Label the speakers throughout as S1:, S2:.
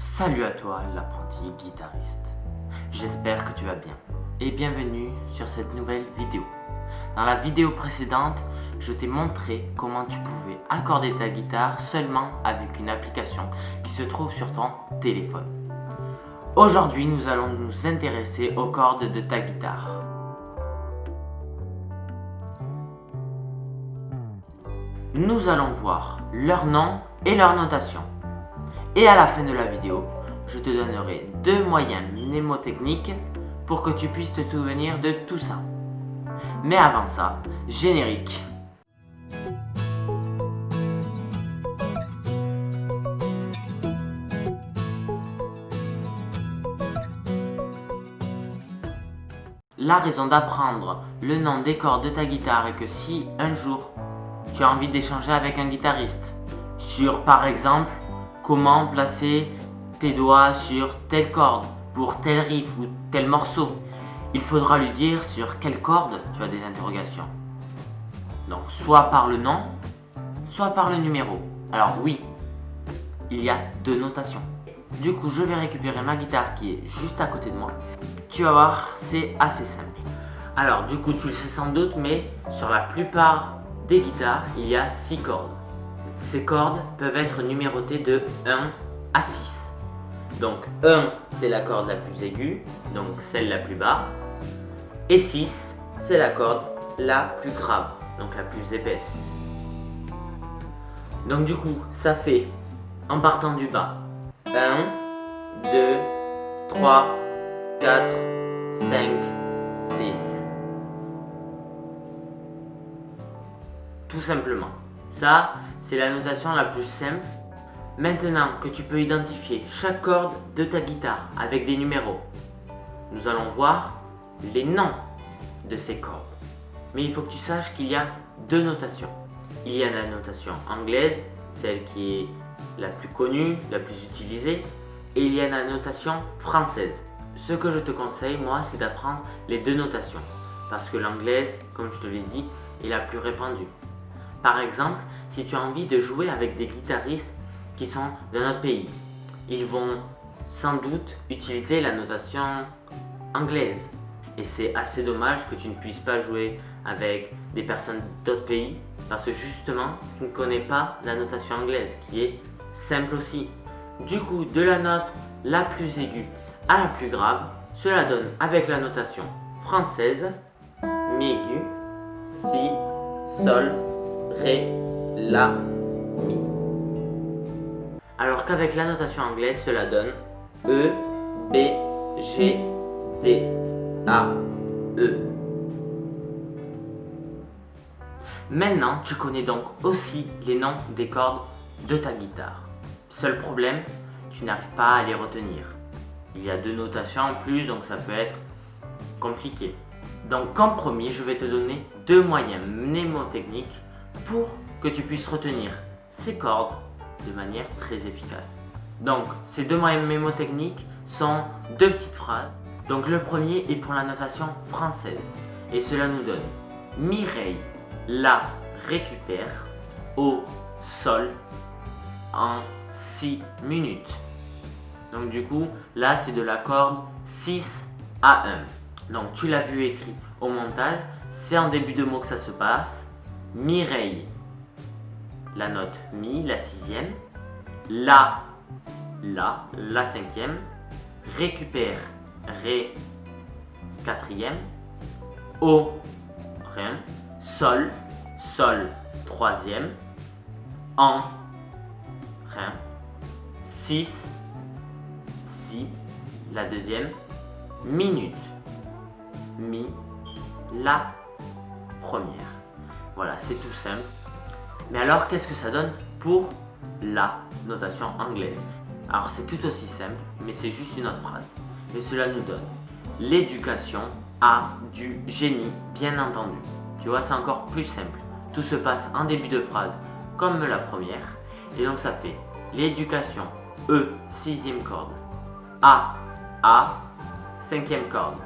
S1: Salut à toi l'apprenti guitariste, j'espère que tu vas bien et bienvenue sur cette nouvelle vidéo. Dans la vidéo précédente, je t'ai montré comment tu pouvais accorder ta guitare seulement avec une application qui se trouve sur ton téléphone. Aujourd'hui, nous allons nous intéresser aux cordes de ta guitare. Nous allons voir leur nom et leur notation. Et à la fin de la vidéo, je te donnerai 2 moyens mnémotechniques pour que tu puisses te souvenir de tout ça. Mais avant ça, générique. La raison d'apprendre le nom des cordes de ta guitare est que si un jour tu as envie d'échanger avec un guitariste sur par exemple comment placer tes doigts sur telle corde pour tel riff ou tel morceau, il faudra lui dire sur quelle corde tu as des interrogations. Donc soit par le nom, soit par le numéro. Alors oui, il y a 2 notations. Du coup, je vais récupérer ma guitare qui est juste à côté de moi. Tu vas voir, c'est assez simple. Alors du coup, tu le sais sans doute, mais sur la plupart des guitares, il y a 6 cordes. Ces cordes peuvent être numérotées de 1 à 6. Donc 1, c'est la corde la plus aiguë, donc celle la plus basse. Et 6, c'est la corde la plus grave, donc la plus épaisse. Donc du coup, ça fait, en partant du bas, 1, 2, 3, 4, 5, 6. Tout simplement. Ça, c'est la notation la plus simple. Maintenant que tu peux identifier chaque corde de ta guitare avec des numéros, nous allons voir les noms de ces cordes. Mais il faut que tu saches qu'il y a 2 notations. Il y a la notation anglaise, celle qui est la plus connue, la plus utilisée, et il y a la notation française. Ce que je te conseille, moi, c'est d'apprendre les 2 notations, parce que l'anglaise, comme je te l'ai dit, est la plus répandue. Par exemple, si tu as envie de jouer avec des guitaristes qui sont de notre pays, ils vont sans doute utiliser la notation anglaise. Et c'est assez dommage que tu ne puisses pas jouer avec des personnes d'autres pays parce que justement, tu ne connais pas la notation anglaise qui est simple aussi. Du coup, de la note la plus aiguë à la plus grave, cela donne avec la notation française mi aigu, si, sol, ré, la, mi. Alors qu'avec la notation anglaise, cela donne E, B, G, D, A, E. Maintenant, tu connais donc aussi les noms des cordes de ta guitare. Seul problème, tu n'arrives pas à les retenir. Il y a 2 notations en plus, donc ça peut être compliqué. Donc comme premier, je vais te donner 2 moyens mnémotechniques pour que tu puisses retenir ces cordes de manière très efficace. Donc ces 2 moyens mnémotechniques sont 2 petites phrases. Donc le premier est pour la notation française et cela nous donne Mireille la récupère au sol en 6 minutes. Donc du coup, là c'est de la corde 6 à 1. Donc tu l'as vu écrit au montage, c'est en début de mot que ça se passe. Mireille, la note mi, la 6e. La 5e. Récupère, ré, 4e. Au, ré. Sol, 3e. En, ré. 6, si, la 2e. Minute, mi, la 1re. Voilà, c'est tout simple. Mais alors, qu'est-ce que ça donne pour la notation anglaise? Alors, c'est tout aussi simple, mais c'est juste une autre phrase. Et cela nous donne l'éducation a du génie, bien entendu. Tu vois, c'est encore plus simple. Tout se passe en début de phrase, comme la première. Et donc, ça fait l'éducation, E, 6e corde. A, 5e corde.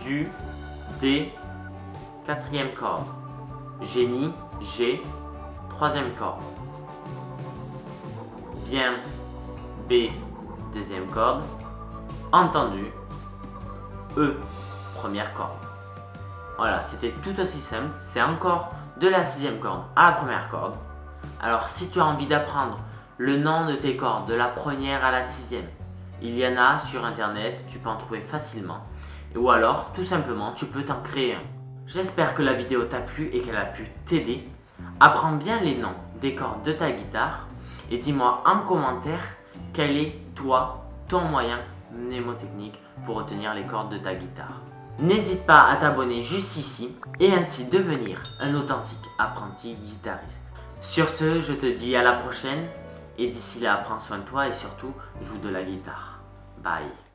S1: Du, D, 4e corde. Génie, G, 3e corde. Bien, B, deuxième corde, entendu, E, première corde. Voilà, c'était tout aussi simple, c'est encore de la sixième corde à la première corde. Alors si tu as envie d'apprendre le nom de tes cordes, de la première à la sixième, il y en a sur internet, tu peux en trouver facilement. Ou alors, tout simplement, tu peux t'en créer un. J'espère que la vidéo t'a plu et qu'elle a pu t'aider. Apprends bien les noms des cordes de ta guitare et dis-moi en commentaire quel est, toi, ton moyen mnémotechnique pour retenir les cordes de ta guitare. N'hésite pas à t'abonner juste ici et ainsi devenir un authentique apprenti guitariste. Sur ce, je te dis à la prochaine et d'ici là, prends soin de toi et surtout, joue de la guitare. Bye.